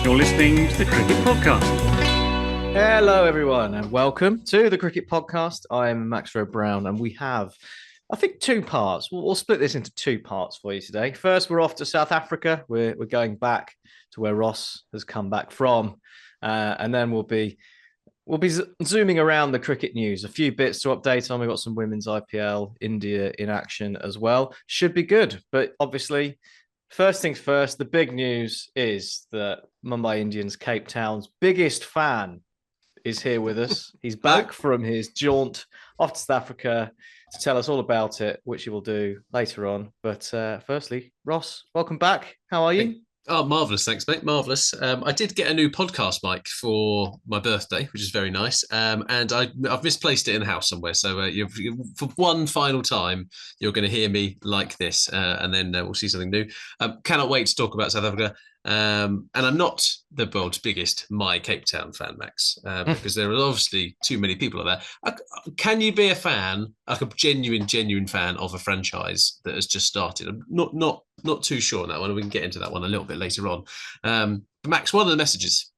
You're listening to the Cricket Podcast. Hello, everyone, and welcome to the Cricket Podcast. I'm Max Brown, and we have, I think, two parts. We'll split this into two parts for you today. First, we're off to South Africa. We're going back to where Ross has come back from, and then we'll be zooming around the cricket news. A few bits to update on. We've got some women's IPL, India in action as well. Should be good, but obviously, first things first, the big news is that Mumbai Indians, Cape Town's biggest fan, is here with us. He's back from his jaunt off to South Africa to tell us all about it, which he will do later on. But firstly, Ross, welcome back. How are you? Oh, marvellous. Thanks, mate. Marvellous. I did get a new podcast mic for my birthday, which is very nice. And I've misplaced it in the house somewhere. So for one final time, you're going to hear me like this. And then we'll see something new. Cannot wait to talk about South Africa. And I'm not the world's biggest My Cape Town fan, Max, because there are obviously too many people out there. Can you be a fan, like a genuine fan of a franchise that has just started? I'm not too sure on that one. We can get into that one a little bit later on. But Max, what are the messages?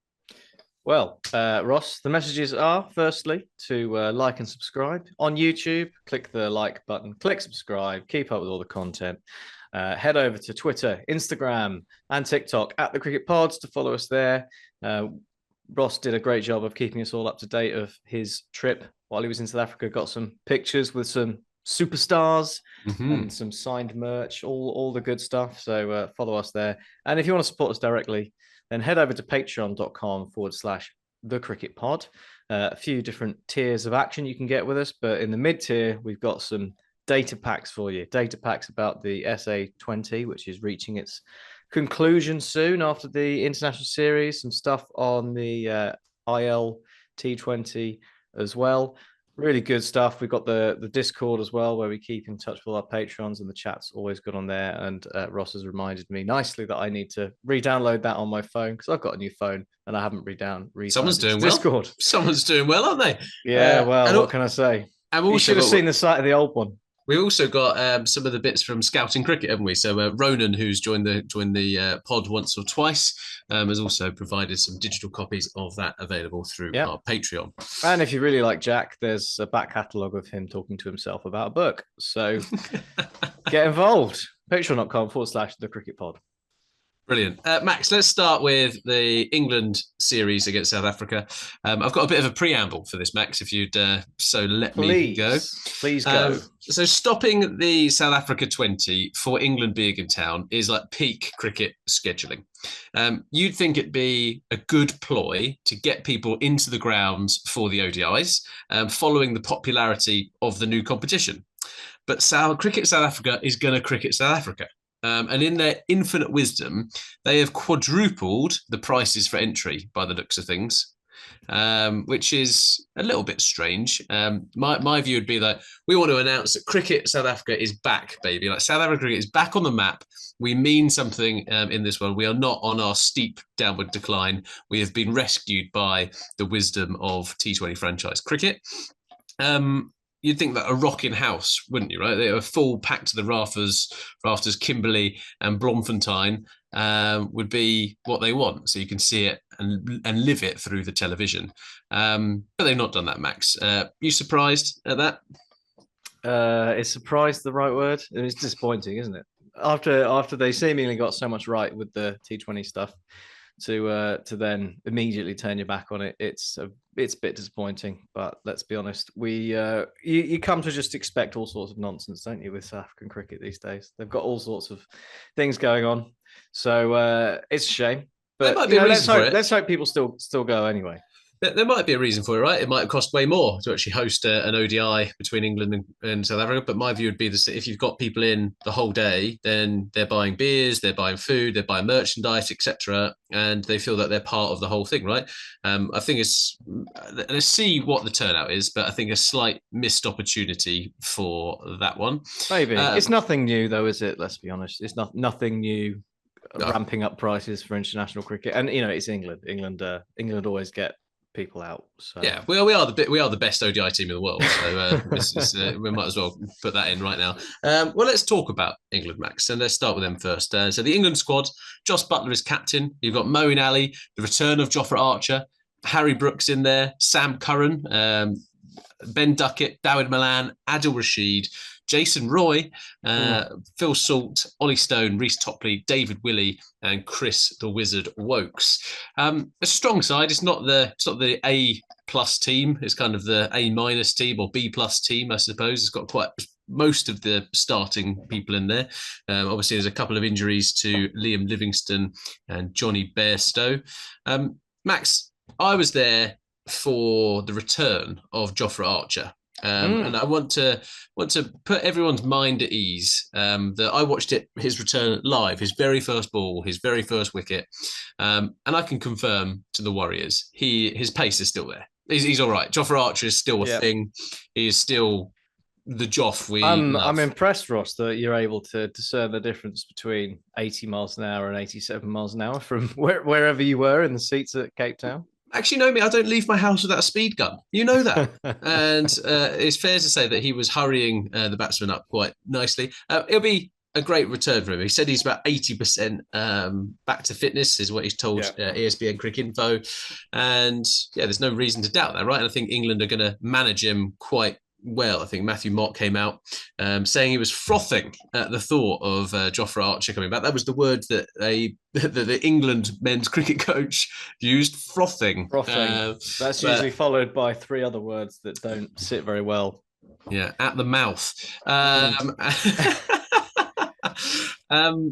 Well, Ross, the messages are, firstly, to like and subscribe on YouTube. Click the like button, click subscribe, keep up with all the content. Head over to Twitter, Instagram, and TikTok at the Cricket Pods to follow us there. Ross did a great job of keeping us all up to date of his trip while he was in South Africa. Got some pictures with some superstars and some signed merch, all the good stuff. So follow us there. And if you want to support us directly, then head over to patreon.com/the Cricket Pod. A few different tiers of action you can get with us, but in the mid tier, we've got some data packs for you. Data packs about the SA20, which is reaching its conclusion soon after the international series. Some stuff on the T20 as well. Really good stuff. We've got the Discord as well, where we keep in touch with our patrons, and the chat's always good on there. And Ross has reminded me nicely that I need to re-download that on my phone because I've got a new phone and I haven't re-downloaded Someone's doing Discord. Well. Someone's doing well, aren't they? Yeah, well, what can I say? You should have seen the site of the old one. We also got some of the bits from Scouting Cricket, haven't we? So Ronan, who's joined the pod once or twice, has also provided some digital copies of that available through our Patreon. And if you really like Jack, there's a back catalogue of him talking to himself about a book. So get involved. Patreon.com/the Cricket Pod. Brilliant. Max, let's start with the England series against South Africa. I've got a bit of a preamble for this, Max, if you'd so let me go. Please go. So stopping the South Africa 20 for England being in town is like peak cricket scheduling. You'd think it'd be a good ploy to get people into the grounds for the ODIs, following the popularity of the new competition. But Cricket South Africa is going to cricket South Africa. And in their infinite wisdom, they have quadrupled the prices for entry by the looks of things, which is a little bit strange. My view would be that we want to announce that Cricket South Africa is back, baby. Like South Africa cricket is back on the map. We mean something in this world. We are not on our steep downward decline. We have been rescued by the wisdom of T20 franchise cricket. You'd think that a rocking house, wouldn't you, right? They are full packed to the rafters, Kimberley and Bloemfontein would be what they want. So you can see it and live it through the television. But they've not done that, Max. You surprised at that? Is surprised the right word? It's disappointing, isn't it? After they seemingly got so much right with the T20 stuff, to then immediately turn your back on it, it's a bit disappointing. But let's be honest, you come to just expect all sorts of nonsense, don't you, with South African cricket these days? They've got all sorts of things going on, so it's a shame. But let's hope people still go anyway. There might be a reason for it, right? It might cost way more to actually host an ODI between England and South Africa. But my view would be that if you've got people in the whole day, then they're buying beers, they're buying food, they're buying merchandise, etc., and they feel that they're part of the whole thing, right? I think let's see what the turnout is, but I think a slight missed opportunity for that one. Maybe it's nothing new, though, is it? Let's be honest, it's nothing new. Ramping up prices for international cricket, and it's England. England always get people out. So yeah, we are the best ODI team in the world. So we might as well put that in right now. Well, let's talk about England, Max, and let's start with them first. So the England squad: Joss Butler is captain. You've got Moeen Ali, the return of Jofra Archer, Harry Brooks in there, Sam Curran, Ben Duckett, Dawid Malan, Adil Rashid, Jason Roy, Phil Salt, Ollie Stone, Reece Topley, David Willey, and Chris the Wizard Wokes. It's a strong side. It's not the A plus team. It's kind of the A minus team or B plus team, I suppose. It's got quite most of the starting people in there. Obviously, there's a couple of injuries to Liam Livingston and Johnny Bairstow. Max, I was there for the return of Jofra Archer. And I want to put everyone's mind at ease that I watched his return live, his very first ball, his very first wicket, and I can confirm to the Warriors, his pace is still there. He's all right. Jofra Archer is still a thing. He is still the Joff we love. I'm impressed, Ross, that you're able to discern the difference between 80 miles an hour and 87 miles an hour from wherever you were in the seats at Cape Town. Actually, know me, I don't leave my house without a speed gun. You know that. And it's fair to say that he was hurrying the batsman up quite nicely. It'll be a great return for him. He said he's about 80% back to fitness, is what he's told ESPN Cricinfo. And yeah, there's no reason to doubt that, right? And I think England are going to manage him quite well. I think Matthew Mott came out saying he was frothing at the thought of Jofra Archer coming back. That was the word that the England men's cricket coach used, frothing. That's usually followed by 3 other words that don't sit very well. Yeah, at the mouth.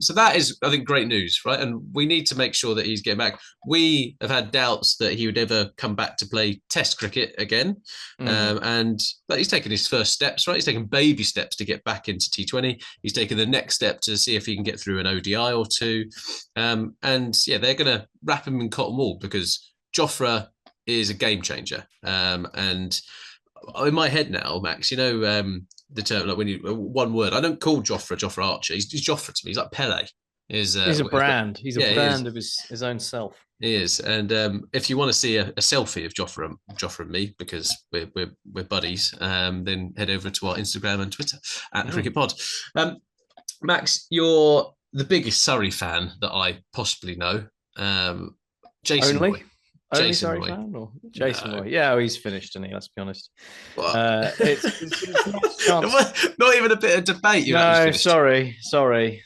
So that is, I think, great news, right? And we need to make sure that he's getting back. We have had doubts that he would ever come back to play Test cricket again. And he's taken his first steps, right? He's taken baby steps to get back into T20. He's taken the next step to see if he can get through an ODI or two. And yeah, they're going to wrap him in cotton wool because Jofra is a game changer. And in my head now, Max, you know, the term, like when you one word, I don't call Jofra Archer. He's Jofra to me. He's like Pele. He's a brand. He's a brand of his own self. He is. And if you want to see a selfie of Jofra and me, because we're buddies, then head over to our Instagram and Twitter at Cricket Pod. Max, you're the biggest Surrey fan that I possibly know. Jason Roy. Only Surrey fan or Jason Roy? Yeah, he's finished, isn't he? Let's be honest. It's not even a bit of debate. No, sorry,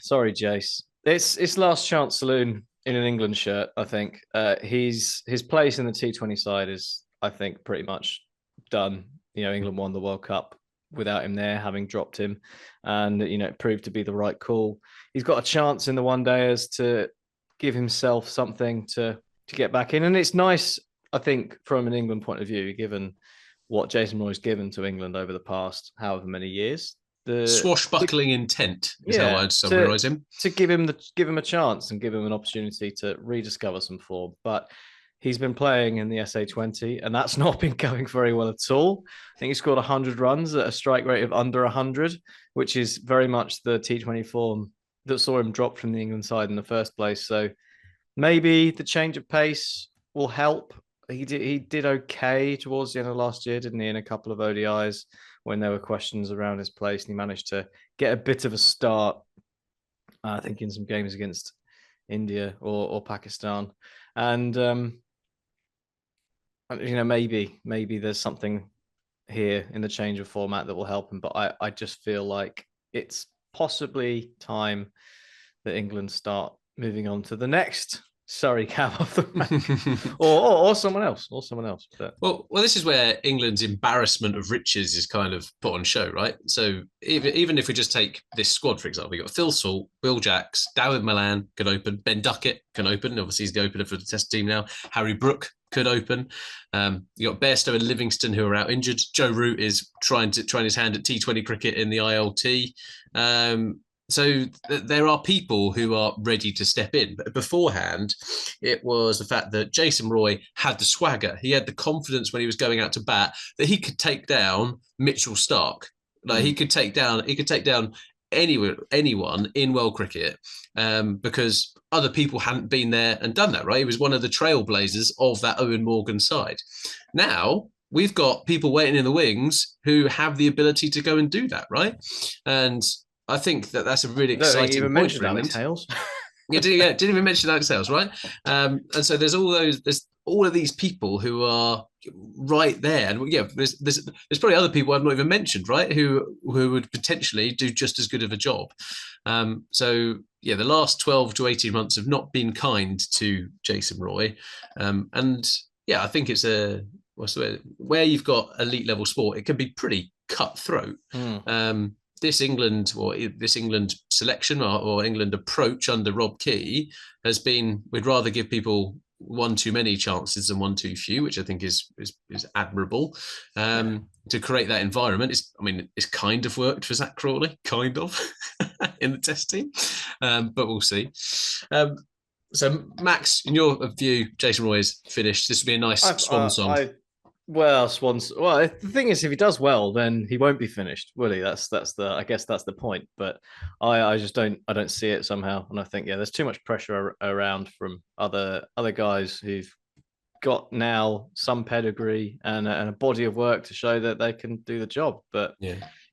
Jace. It's last chance saloon in an England shirt. I think his place in the T20 side is, I think, pretty much done. You know, England won the World Cup without him there, having dropped him, and you know, it proved to be the right call. He's got a chance in the one dayers to give himself something to get back in. And it's nice, I think, from an England point of view, given what Jason Roy's given to England over the past however many years. The swashbuckling intent is how I'd summarise him. To give him a chance and give him an opportunity to rediscover some form. But he's been playing in the SA20, and that's not been going very well at all. I think he scored 100 runs at a strike rate of under 100, which is very much the T20 form that saw him drop from the England side in the first place. So maybe the change of pace will help. He did okay towards the end of last year, didn't he, in a couple of ODIs when there were questions around his place, and he managed to get a bit of a start, I think, in some games against India or Pakistan. And, you know, maybe there's something here in the change of format that will help him. But I just feel like it's possibly time that England start moving on to the next Surrey cab of the rank, or someone else, But... Well, this is where England's embarrassment of riches is kind of put on show, right? So even if we just take this squad, for example, we got Phil Salt, Will Jacks, Dawid Malan can open, Ben Duckett can open. Obviously, he's the opener for the Test team now. Harry Brook could open. You got Bairstow and Livingston who are out injured. Joe Root is trying his hand at T20 cricket in the ILT. So there are people who are ready to step in. But beforehand, it was the fact that Jason Roy had the swagger. He had the confidence when he was going out to bat that he could take down Mitchell Starc. Like he could take down anyone in world cricket, because other people hadn't been there and done that, right? He was one of the trailblazers of that Owen Morgan side. Now we've got people waiting in the wings who have the ability to go and do that, right? And I think that's a really exciting even point for Alex England. Hales. Didn't even mention Alex Hales, right? And so there's all of these people who are right there, and there's probably other people I've not even mentioned, right? Who would potentially do just as good of a job. So the last 12 to 18 months have not been kind to Jason Roy, and I think it's where you've got elite level sport, it can be pretty cutthroat. This England selection or England approach under Rob Key has been, we'd rather give people one too many chances than one too few, which I think is admirable. To create that environment. It's kind of worked for Zach Crawley, kind of, in the test team, but we'll see. So Max, in your view, Jason Roy is finished. This would be a nice swan song. Well, the thing is, if he does well, then he won't be finished, will he? I guess that's the point. But I just don't see it somehow, and I think there's too much pressure around from other guys who've got now some pedigree and a body of work to show that they can do the job. But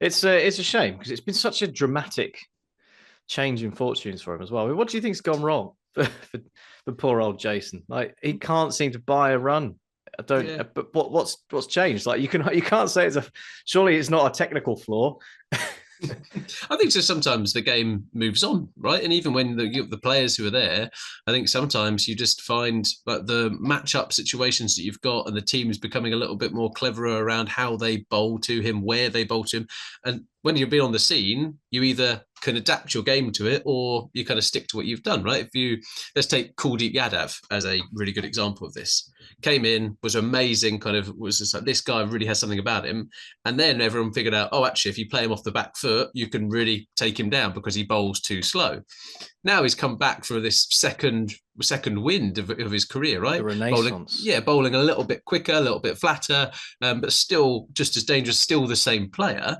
it's a shame because it's been such a dramatic change in fortunes for him as well. What do you think's gone wrong for poor old Jason? Like, he can't seem to buy a run. I don't. Yeah. But what's changed? Like, you can't say surely it's not a technical flaw. I think just sometimes the game moves on, right? And even when the players who are there, I think sometimes you just find that the matchup situations that you've got and the team is becoming a little bit more cleverer around how they bowl to him, where they bowl to him. And when you've been on the scene, you either can adapt your game to it or you kind of stick to what you've done, right? Let's take Kuldeep Yadav as a really good example of this. Came in, was amazing, was just like, this guy really has something about him. And then everyone figured out, actually, if you play him off the back foot, you can really take him down because he bowls too slow. Now he's come back for this second wind of his career, right? The renaissance. Bowling a little bit quicker, a little bit flatter, but still just as dangerous, still the same player,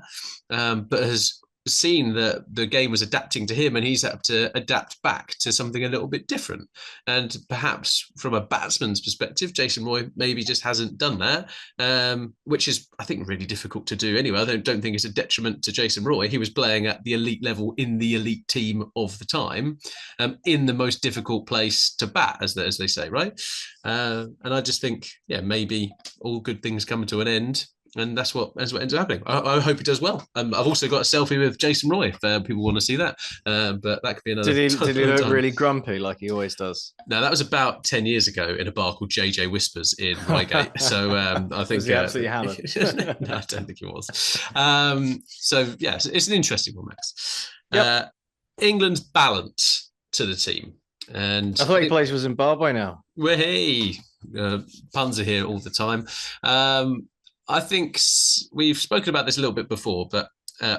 but has seen that the game was adapting to him and he's had to adapt back to something a little bit different. And perhaps from a batsman's perspective, Jason Roy maybe just hasn't done that, which is, I think, really difficult to do anyway. I don't think it's a detriment to Jason Roy. He was playing at the elite level in the elite team of the time, in the most difficult place to bat, as they say, right? And I just think, maybe all good things come to an end. And that's what ends up happening. I hope he does well. I've also got a selfie with Jason Roy if people want to see that. But that could be another. Did he look really grumpy like he always does? No, that was about 10 years ago in a bar called JJ Whispers in Reigate. So I think was he absolutely hammered? No, I don't think he was. It's an interesting one, Max. Yep. England's balance to the team. And I thought he plays for Zimbabwe now. Well, hey, puns are here all the time. I think we've spoken about this a little bit before, but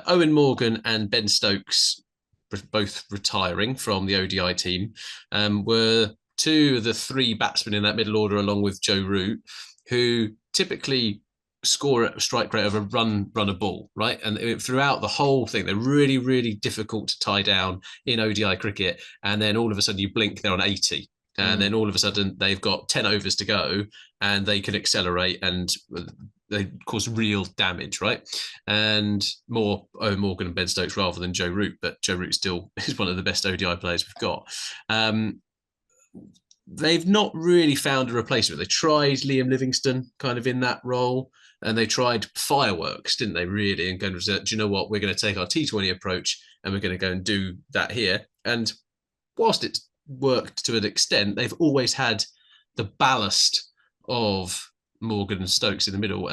Owen Morgan and Ben Stokes, both retiring from the ODI team, were two of the three batsmen in that middle order, along with Joe Root, who typically score a strike rate of a run a ball, right? And throughout the whole thing, they're really, really difficult to tie down in ODI cricket. And then all of a sudden you blink, they're on 80. And then all of a sudden they've got 10 overs to go and they can accelerate and they cause real damage, right? And more Owen Morgan and Ben Stokes rather than Joe Root, but Joe Root still is one of the best ODI players we've got. They've not really found a replacement. They tried Liam Livingstone kind of in that role, and they tried fireworks, didn't they, really? And going, do you know what? We're going to take our T20 approach and we're going to go and do that here. And whilst it's worked to an extent, they've always had the ballast of Morgan and Stokes in the middle.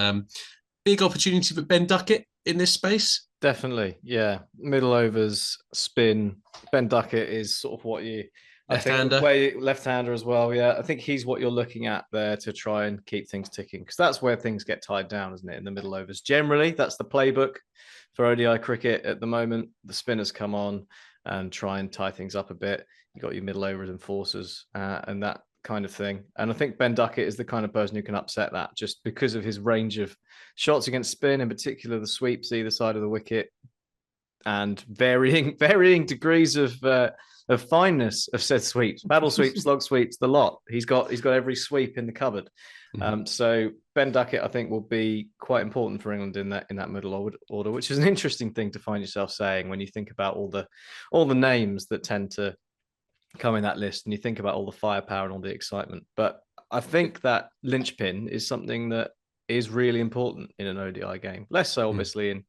Big opportunity for Ben Duckett in this space. Definitely, yeah. Middle overs, spin. Ben Duckett is sort of what you... Left-hander as well, yeah. I think he's what you're looking at there to try and keep things ticking, because that's where things get tied down, isn't it, in the middle overs? Generally, that's the playbook for ODI cricket at the moment. The spinners come on and try and tie things up a bit. You've got your middle overs and forces and that kind of thing. And I think Ben Duckett is the kind of person who can upset that just because of his range of shots against spin, in particular the sweeps either side of the wicket. and varying degrees of fineness of said sweeps, paddle sweeps, slog sweeps, the lot. He's got every sweep in the cupboard. So Ben Duckett, I think, will be quite important for England in that middle order, which is an interesting thing to find yourself saying when you think about all the names that tend to come in that list, and you think about all the firepower and all the excitement. But I think that linchpin is something that is really important in an ODI game. Less so, obviously, in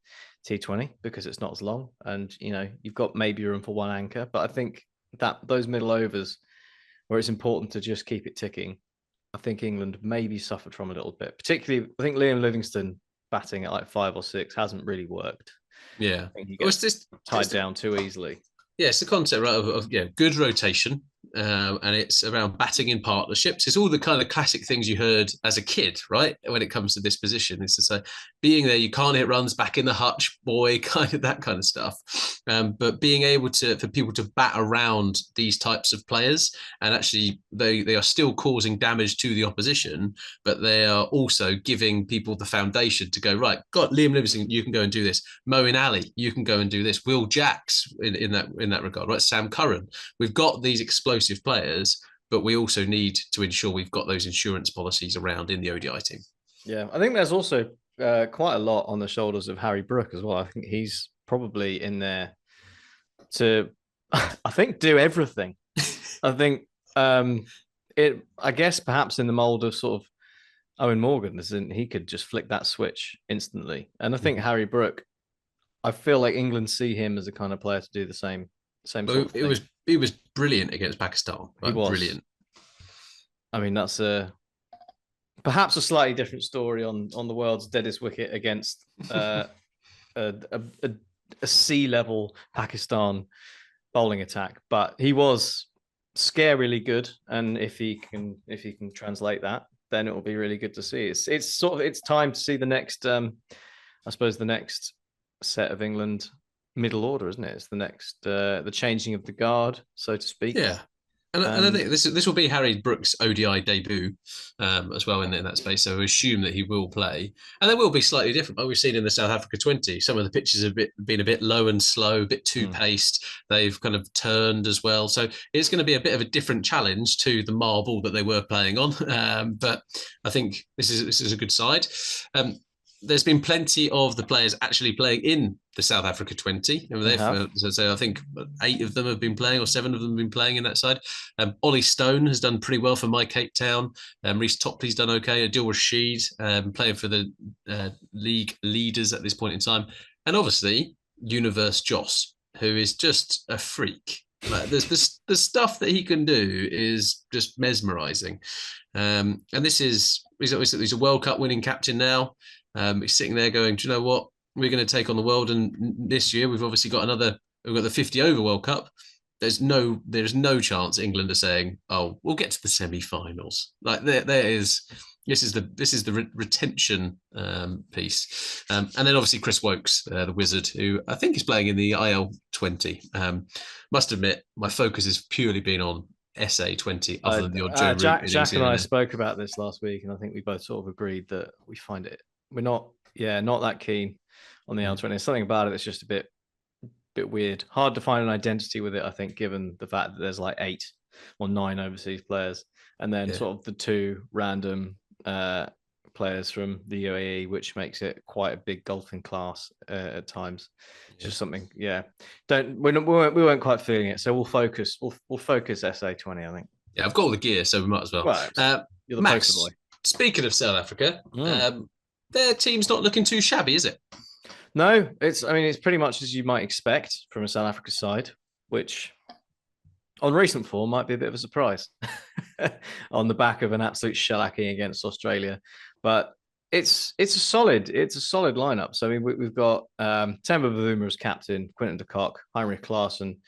T20 because it's not as long, and you've got maybe room for one anchor. But I think that those middle overs where it's important to just keep it ticking, I think England maybe suffered from a little bit. Particularly, I think Liam Livingstone batting at like 5 or 6 hasn't really worked. Yeah, I think he gets tied down too easily. Yeah, it's the concept, right, of good rotation, and it's around batting in partnerships. It's all the kind of classic things you heard as a kid, right? When it comes to this position, it's to say being there, you can't hit runs, back in the hutch, boy, kind of that kind of stuff. But being able for people to bat around these types of players, and actually they are still causing damage to the opposition, but they are also giving people the foundation to go, right, got Liam Livingstone, you can go and do this. Moeen Ali, you can go and do this. Will Jacks in that regard, right? Sam Curran. We've got these explosive players, but we also need to ensure we've got those insurance policies around in the ODI team. Yeah, I think there's also quite a lot on the shoulders of Harry Brook as well. I think he's probably in there to, I think, do everything. I think I guess perhaps in the mold of sort of Owen Morgan, he could just flick that switch instantly. And I think Harry Brook, I feel like England see him as a kind of player to do the same sort of thing. He was brilliant against Pakistan. Right? He was brilliant. I mean, that's perhaps a slightly different story on the world's deadest wicket against a sea level Pakistan bowling attack, but he was scarily good, and if he can translate that, then it will be really good to see. It's time to see the next I suppose the next set of England middle order, isn't it? It's the next the changing of the guard, so to speak. Yeah. And I think this will be Harry Brook's ODI debut as well in that space. So we assume that he will play. And they will be slightly different. Like we've seen in the South Africa 20, some of the pitches have been a bit low and slow, a bit too paced. They've kind of turned as well. So it's going to be a bit of a different challenge to the marble that they were playing on. But I think this is a good side. There's been plenty of the players actually playing in the South Africa 20. So I think 8 of them have been playing, or 7 of them have been playing in that side. Ollie Stone has done pretty well for my Cape Town. Reece Topley's done okay. Adil Rashid playing for the league leaders at this point in time. And obviously, Universe Joss, who is just a freak. Like, the stuff that he can do is just mesmerising. And he's a World Cup winning captain now. He's sitting there going, do you know what? We're going to take on the world, and this year we've obviously got the 50 over World Cup. There's no chance England are saying, oh, we'll get to the semi-finals. Like this is the retention piece, and then obviously Chris Wokes, the wizard, who I think is playing in the IL20. Must admit, my focus has purely been on SA20, other than the odd Joe Jack and I spoke about this last week, and I think we both sort of agreed that we're not that keen on the IL20. There's something about it that's just a bit weird. Hard to find an identity with it, I think, given the fact that there's like 8 or 9 overseas players, and then sort of the 2 random players from the UAE, which makes it quite a big golfing class at times. Just something, we weren't quite feeling it, so we'll focus SA20, I think. Yeah, I've got all the gear, so we might as well. Right. You're the Max, poster boy. Speaking of South Africa, their team's not looking too shabby, is it? No, it's pretty much as you might expect from a South Africa side, which on recent form might be a bit of a surprise on the back of an absolute shellacking against Australia. But it's a solid lineup. So I mean, we've got Temba Bavuma as captain, Quinton de Kock, Heinrich Klaassen,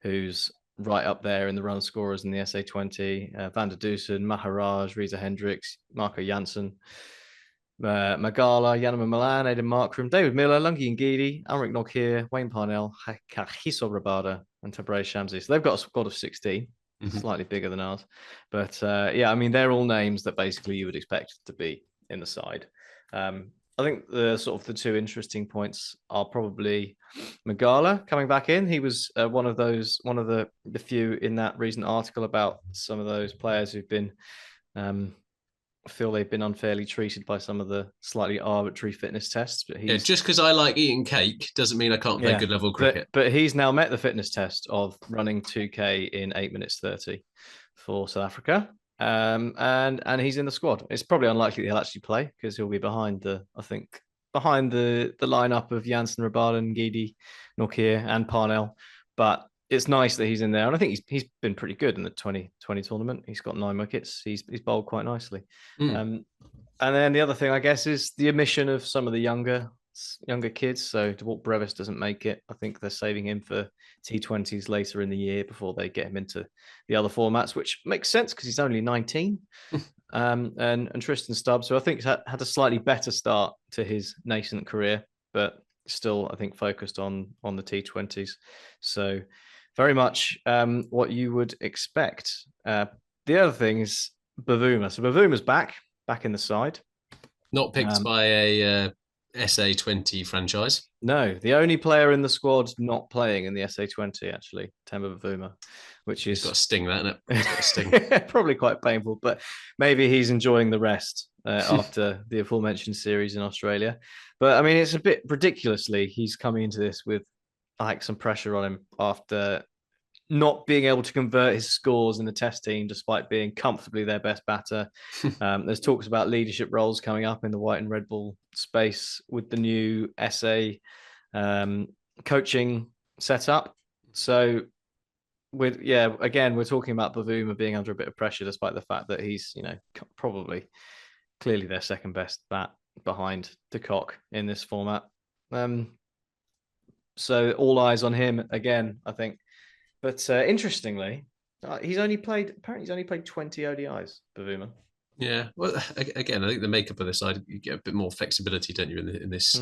who's right up there in the run scorers in the SA20, Van der Dusen, Maharaj, Reza Hendricks, Marco Janssen, Magala, Yanama Milan, Aidan Markram, David Miller, Lungi Ngidi, Alric Nokia, Wayne Parnell, Kahiso Rabada, and Tabrez Shamsi. So they've got a squad of 16, slightly bigger than ours. But they're all names that basically you would expect to be in the side. I think the two interesting points are probably Magala coming back in. He was one of the few in that recent article about some of those players who've been feel they've been unfairly treated by some of the slightly arbitrary fitness tests. But just because I like eating cake doesn't mean I can't play good level cricket. But he's now met the fitness test of running 2K in 8 minutes 30 for South Africa. And he's in the squad. It's probably unlikely that he'll actually play because he'll be behind the lineup of Janssen, Rabada, Ngidi, Nortje, and Parnell. But it's nice that he's in there, and I think he's been pretty good in the 2020 tournament. He's got 9 wickets. He's bowled quite nicely. And then the other thing, I guess, is the omission of some of the younger kids. So Dewalt Brevis doesn't make it. I think they're saving him for T20s later in the year before they get him into the other formats, which makes sense because he's only 19. And Tristan Stubbs, who I think had a slightly better start to his nascent career, but still, I think, focused on the T20s. So very much what you would expect. The other thing is Bavuma. So Bavuma's back in the side. Not picked by a SA20 franchise. No, the only player in the squad not playing in the SA20, actually, Temba Bavuma, which is... He's got a sting, that, isn't it? He's got a sting. Probably quite painful, but maybe he's enjoying the rest after the aforementioned series in Australia. But, I mean, it's a bit ridiculously, he's coming into this with like some pressure on him after not being able to convert his scores in the test team despite being comfortably their best batter. There's talks about leadership roles coming up in the white and red ball space with the new SA coaching setup. So we're talking about Bavuma being under a bit of pressure despite the fact that he's, probably clearly their second best bat behind de Kock in this format. So all eyes on him again, I think. But interestingly, he's only played 20 ODIs, Bavuma. Yeah, well, again, I think the makeup of the side, you get a bit more flexibility, don't you, in this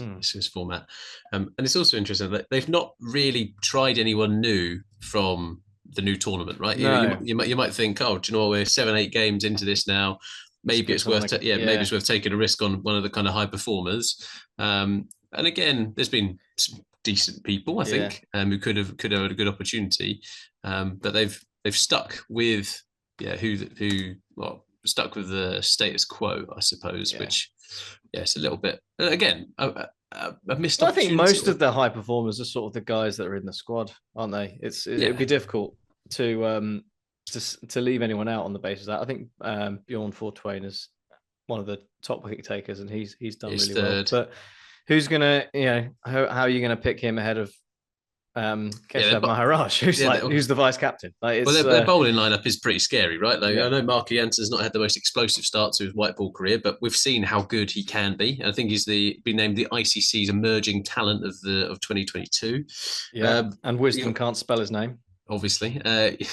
format? And it's also interesting that they've not really tried anyone new from the new tournament, right? No. You might think, oh, do you know what? We're 7-8 games into this now. Maybe it's worth maybe it's worth taking a risk on one of the kind of high performers. And again, there's been some decent people, I think, who could have had a good opportunity, but they've stuck with stuck with the status quo, I suppose, which it's a little bit again a missed opportunity. I think most of the high performers are sort of the guys that are in the squad, aren't they? It'd be difficult to leave anyone out on the basis of that. I think Bjorn Fortwain is one of the top wicket takers, and he's done really well. But who's gonna, how are you gonna pick him ahead of Keshav Maharaj, who's the vice captain? Their bowling lineup is pretty scary, right? I know Marky Jansen's not had the most explosive start to his white ball career, but we've seen how good he can be. And I think he's been named the ICC's emerging talent of 2022. Yeah, and Wisdom can't spell his name. Obviously,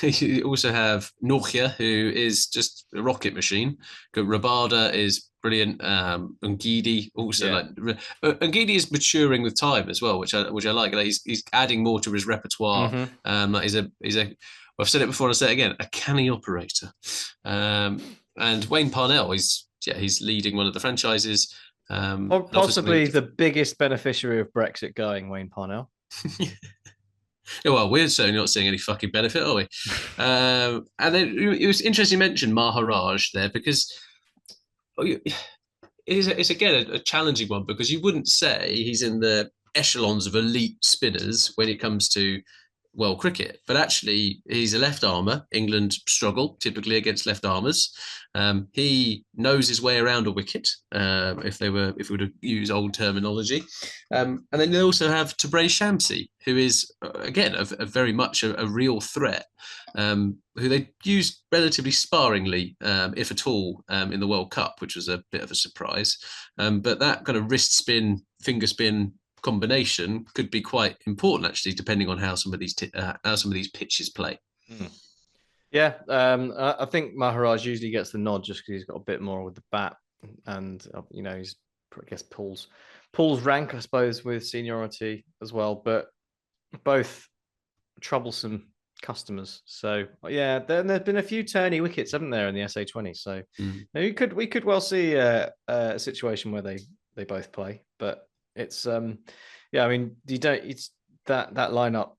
you also have Nortje, who is just a rocket machine. Rabada is brilliant. Ngidi also Ngidi is maturing with time as well, which I like. He's adding more to his repertoire. I've said it before and I'll say it again, a canny operator. And Wayne Parnell, he's leading one of the franchises. Or possibly the biggest beneficiary of Brexit going, Wayne Parnell. Well, we're certainly not seeing any fucking benefit, are we? And then it was interesting you mentioned Maharaj there, because it's again a challenging one, because you wouldn't say he's in the echelons of elite spinners when it comes to world cricket, but actually he's a left armer. England struggle typically against left armers. He knows his way around a wicket, if we were to use old terminology. And then they also have Tabraiz Shamsi, who is again a very much a real threat, who they used relatively sparingly, if at all, in the World Cup, which was a bit of a surprise. But that kind of wrist spin, finger spin combination could be quite important, actually, depending on how some of these pitches play. I think Maharaj usually gets the nod just because he's got a bit more with the bat, and he's, I guess, Paul's rank, I suppose, with seniority as well, but both troublesome customers. So then there's been a few turny wickets, haven't there, in the SA20? So we could well see a situation where they they both play. But it's yeah, I mean, you don't. It's that lineup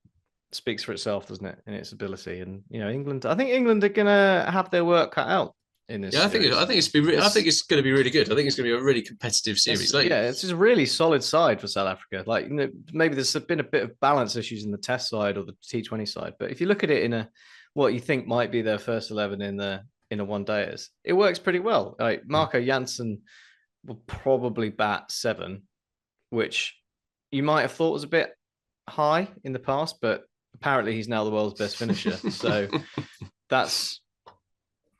speaks for itself, doesn't it, in its ability? And England. I think England are gonna have their work cut out in this. Yeah, I think series. I think it's going to be really good. I think it's going to be a really competitive series. It's just a really solid side for South Africa. Like, maybe there's been a bit of balance issues in the Test side or the T20 side, but if you look at it in what you think might be their first 11 in a one dayers, it works pretty well. Like, Marco Jansen will probably bat 7, which you might have thought was a bit high in the past, but apparently he's now the world's best finisher. So that's.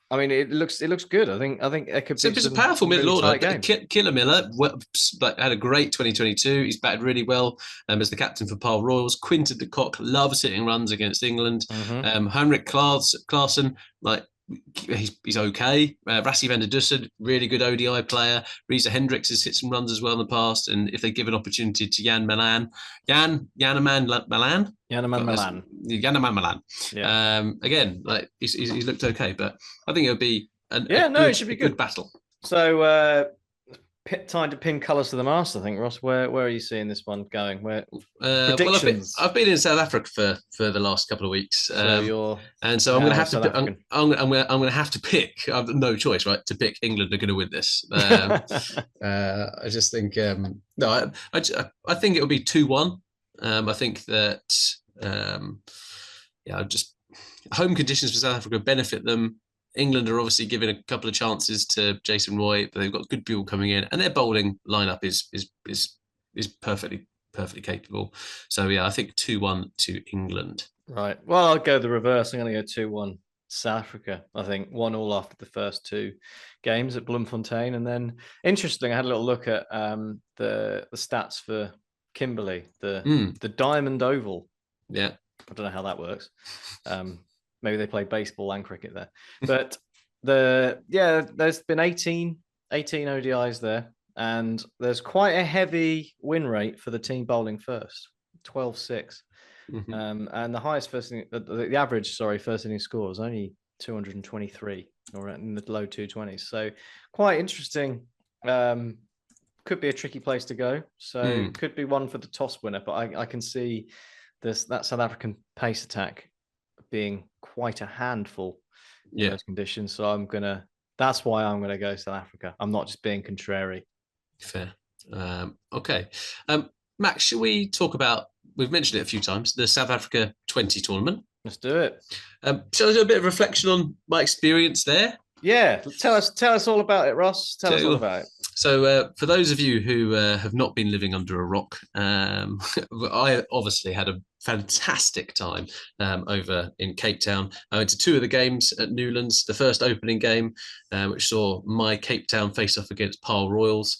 I mean, it looks good. I think it could be. It's a powerful middle order. Game. Killer Miller had a great 2022. He's batted really well as the captain for Pile Royals. Quinton de Kock loves hitting runs against England. Henrik Klaassen, he's okay. Rassie van der Dussen, really good ODI player. Reza Hendricks has hit some runs as well in the past. And if they give an opportunity to Janneman Malan. Yeah. Again, he's looked okay, but I think it'll be it should be a good battle. So time to pin colours to the mast, I think. Ross, where are you seeing this one going? Where predictions? Well, I've been in South Africa for the last couple of weeks, so I'm going to have to. I'm going to have to pick. I've no choice, right? To pick England are going to win this. I just think I think it'll be 2-1. I think that just home conditions for South Africa benefit them. England are obviously giving a couple of chances to Jason Roy, but they've got good people coming in, and their bowling lineup is perfectly capable. So yeah, I think 2-1 to England. Right. Well, I'll go the reverse. I'm going to go 2-1 South Africa. I think 1-1 after the first 2 games at Bloemfontein, and then interesting. I had a little look at the stats for Kimberley, the Diamond Oval. Yeah, I don't know how that works. Maybe they play baseball and cricket there, but there's been 18 ODIs there, and there's quite a heavy win rate for the team bowling first, 12-6, and the highest the average first inning score was only 223, or in the low 220s. So quite interesting. Could be a tricky place to go. So could be one for the toss winner, but I can see that South African pace attack being quite a handful in those conditions. So that's why I'm gonna go South Africa. I'm not just being contrary. Fair. Okay. Max, shall we talk about, we've mentioned it a few times, the South Africa 20 tournament? Let's do it. Shall I do a bit of reflection on my experience there? Yeah, tell us all about it, Ross. Tell us all about it. So for those of you who have not been living under a rock, I obviously had a fantastic time over in Cape Town. I went to 2 of the games at Newlands. The first opening game, which saw my Cape Town face off against Pile Royals.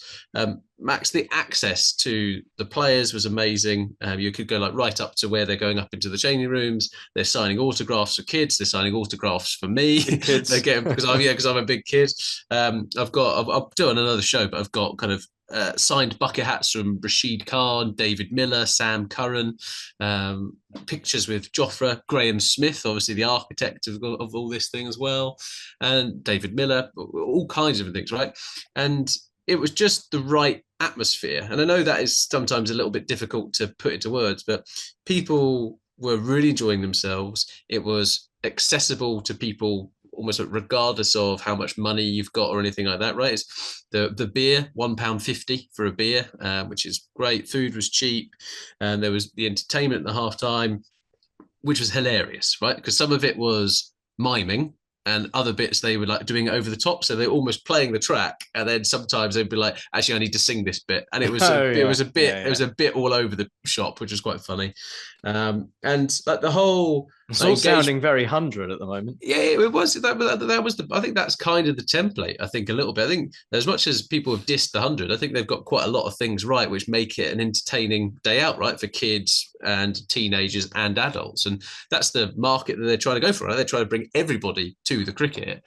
Max, the access to the players was amazing. You could go right up to where they're going up into the changing rooms. They're signing autographs for kids. They're signing autographs for me. They're getting, because I'm a big kid. I'll do another show, but I've got kind of signed bucket hats from Rashid Khan, David Miller, Sam Curran, pictures with Jofra, Graham Smith, obviously the architect of all this thing as well, and David Miller, all kinds of things, right? And it was just the right atmosphere. And I know that is sometimes a little bit difficult to put into words, but people were really enjoying themselves. It was accessible to people almost regardless of how much money you've got or anything like that, right? It's the beer, £1.50 for a beer, which is great. Food was cheap, and there was the entertainment at the halftime, which was hilarious, right? Because some of it was miming, and other bits they were doing it over the top, so they're almost playing the track, and then sometimes they'd be like, actually I need to sing this bit, and it was it was a bit all over the shop, which was quite funny. And the whole, it's all sounding very 100 at the moment. Yeah, it was that was I think that's kind of the template. I think a little bit. I think as much as people have dissed the 100, I think they've got quite a lot of things right, which make it an entertaining day out, right, for kids and teenagers and adults. And that's the market that they're trying to go for. Right? They're trying to bring everybody to the cricket.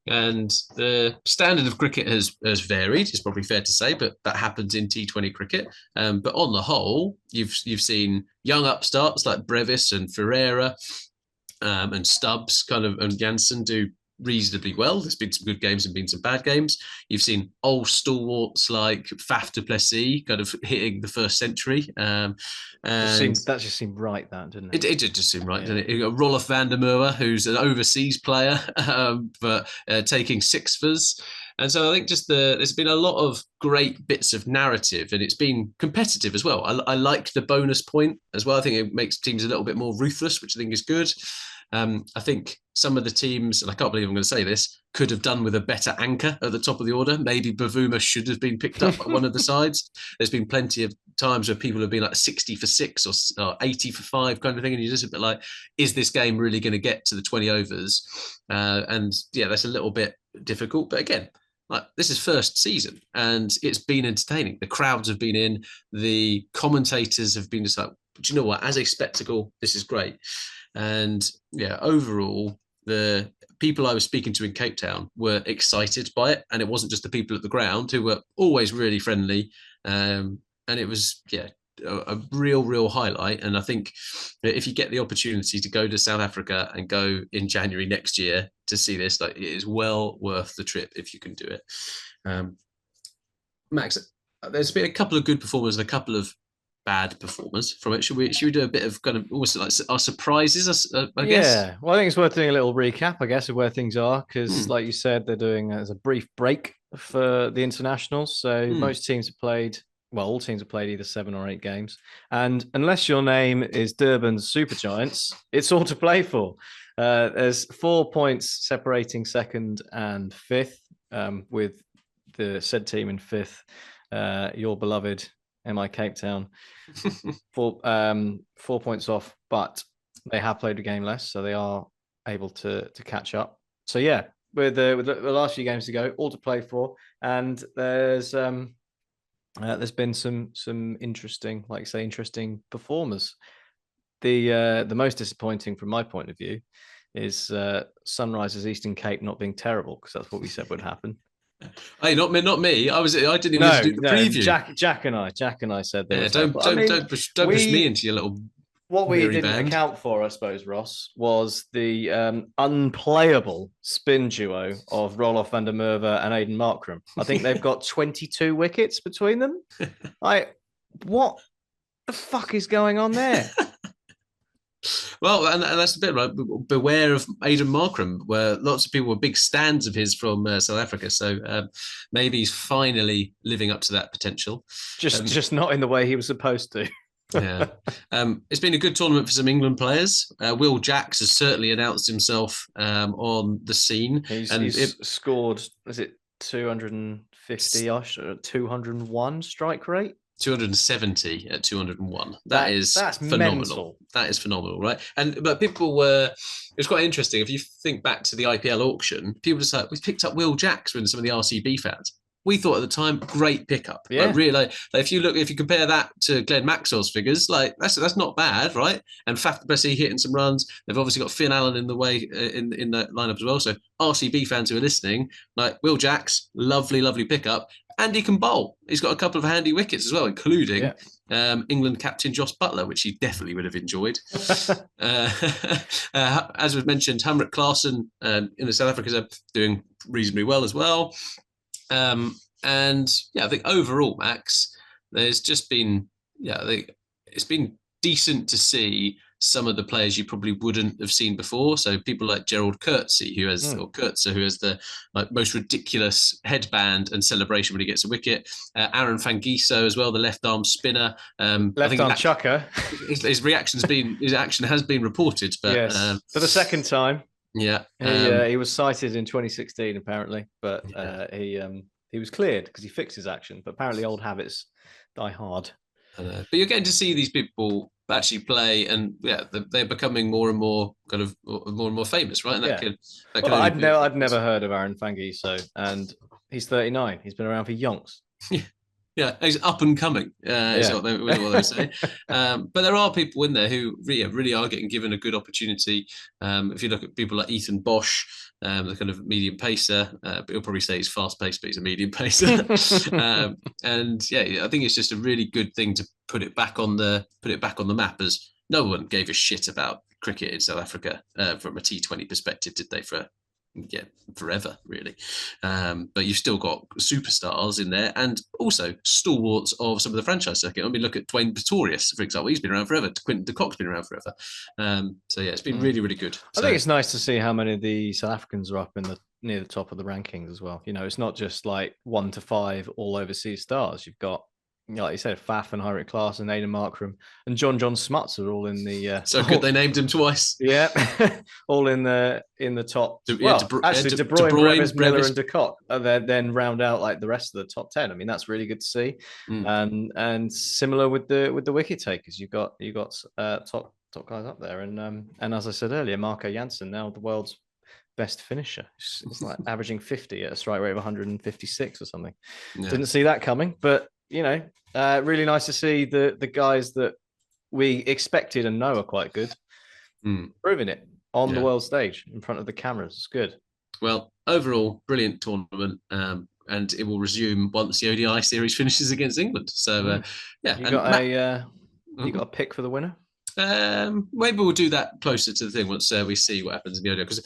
And the standard of cricket has varied, it's probably fair to say, but that happens in T20 cricket. But on the whole, you've seen young upstarts like Brevis and Ferreira and Stubbs and Jansen do reasonably well. There's been some good games and been some bad games. You've seen old stalwarts like Faf du Plessis kind of hitting the first century. That just seemed right, that, didn't it? It did just seem right, didn't it? You got Rolf van der Merwe, who's an overseas player, but taking sixfers. And so I think there's been a lot of great bits of narrative, and it's been competitive as well. I like the bonus point as well. I think it makes teams a little bit more ruthless, which I think is good. I think some of the teams, and I can't believe I'm going to say this, could have done with a better anchor at the top of the order. Maybe Bavuma should have been picked up by one of the sides. There's been plenty of times where people have been like 60 for 6 or 80 for 5 kind of thing. And you're just a bit like, is this game really going to get to the 20 overs? And yeah, that's a little bit difficult. But again, like, this is first season and it's been entertaining. The crowds have been in, the commentators have been just like, do you know what? As a spectacle, this is great. And yeah, overall, the people I was speaking to in Cape Town were excited by it. And it wasn't just the people at the ground who were always really friendly. And it was, a real highlight. And I think if you get the opportunity to go to South Africa and go in January next year to see this, like, it is well worth the trip if you can do it. Max, there's been a couple of good performers and a couple of bad performers from it. Should we do a bit of kind of almost like our surprises, I guess? Yeah, well, I think it's worth doing a little recap, I guess, of where things are, because like you said, they're doing as a brief break for the internationals. So most teams have played, well, all teams have played either 7 or 8 games. And unless your name is Durban's Super Giants, it's all to play for. There's 4 points separating second and fifth, with the said team in fifth, your beloved MI Cape Town, 4 points off, but they have played a game less, so they are able to catch up. So yeah, with the last few games to go, all to play for, and there's been some interesting, like say, interesting performers. The most disappointing from my point of view is Sunrisers Eastern Cape not being terrible, because that's what we said would happen. Hey, not me. I didn't even do the preview. Jack and I said that. Yeah, don't push me into your little. What we didn't account for, I suppose, Ross, was the unplayable spin duo of Rolf van der Merwe and Aiden Markram. I think they've got 22 wickets between them. What the fuck is going on there? Well, and that's the bit, right? Beware of Aiden Markram, where lots of people were big stands of his from South Africa. So maybe he's finally living up to that potential. Just not in the way he was supposed to. Yeah. It's been a good tournament for some England players. Will Jacks has certainly announced himself on the scene. He's scored, is it 250-osh, 201 strike rate? 270 at 201. That's phenomenal. Mental. That is phenomenal, right? But people it's quite interesting. If you think back to the IPL auction, people just like, we picked up Will Jacks with some of the RCB fans. We thought at the time, great pickup. Yeah. Like, really, like, if you compare that to Glenn Maxwell's figures, like that's not bad, right? And Faf du Plessis hitting some runs. They've obviously got Finn Allen in the way in the lineup as well. So RCB fans who are listening, like Will Jacks, lovely pickup. And he can bowl. He's got a couple of handy wickets as well, including England captain Joss Butler, which he definitely would have enjoyed. As was mentioned, Hamrit Klaasen in the South Africans are doing reasonably well as well. And yeah, I think overall, Max, there's just been, it's been decent to see some of the players you probably wouldn't have seen before. So people like Gerald Coetzee, who has the most ridiculous headband and celebration when he gets a wicket. Aaron Fangiso as well, the left arm spinner. Left arm chucker. His action has been reported, but yes, for the second time. Yeah, he was cited in 2016 apparently, but he was cleared because he fixed his action. But apparently, old habits die hard. But you're getting to see these people actually play, and they're becoming more and more famous, right? And I'd never heard of Aaron Fangiso, and he's 39. He's been around for yonks. Yeah, he's up and coming, is what they say. But there are people in there who really are getting given a good opportunity. If you look at people like Ethan Bosch, the kind of medium pacer, but he'll probably say he's fast paced, but he's a medium pacer. And I think it's just a really good thing to put it back on the map, as no one gave a shit about cricket in South Africa from a T20 perspective, did they? For yeah, forever, really. But you've still got superstars in there and also stalwarts of some of the franchise circuit. I mean, look at Dwayne Pretorius, for example. He's been around forever. Quinton de Kock's been around forever. So, yeah, it's been really, really good. I think it's nice to see how many of the South Africans are up in near the top of the rankings as well. It's not just like 1 to 5 all overseas stars. You've got, like you said, Faf and Heinrich Klaas and Aidan Markram and John Smuts are all in the. So good they named him twice. Yeah, all in the top. De Bruyne, Brevis, Miller, and de Kock then round out like the rest of the top 10. I mean, that's really good to see. And similar with the wicket takers, you've got top guys up there, and as I said earlier, Marco Jansen, now the world's best finisher. It's like averaging 50 at a strike rate of 156 or something. Yeah. Didn't see that coming, but really nice to see the guys that we expected and know are quite good proving it on the world stage in front of the cameras. It's good. Well, overall, brilliant tournament, and it will resume once the ODI series finishes against England. So, you got a pick for the winner? Maybe we'll do that closer to the thing once we see what happens in the ODI. Because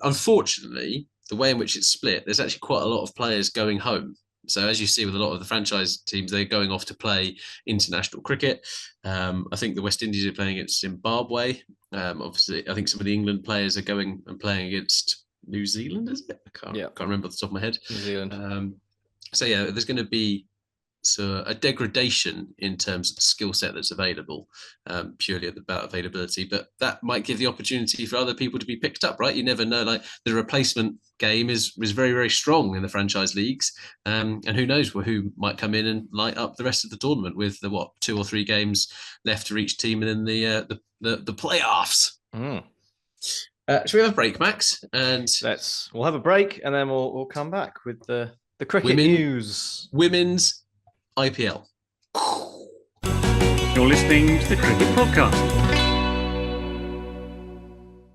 unfortunately, the way in which it's split, there's actually quite a lot of players going home. So as you see with a lot of the franchise teams, they're going off to play international cricket. I think the West Indies are playing against Zimbabwe. Obviously, I think some of the England players are going and playing against New Zealand, is it? I can't remember off the top of my head. New Zealand. So yeah, there's going to be a degradation in terms of the skill set that's available, purely about availability. But that might give the opportunity for other people to be picked up, right? You never know. Like the replacement game is very, very strong in the franchise leagues, and who knows who might come in and light up the rest of the tournament with the 2 or 3 games left for each team, and then the playoffs. Should we have a break, Max? And we'll have a break, and then we'll come back with the cricket news. Women's IPL. You're listening to the Cricket Podcast.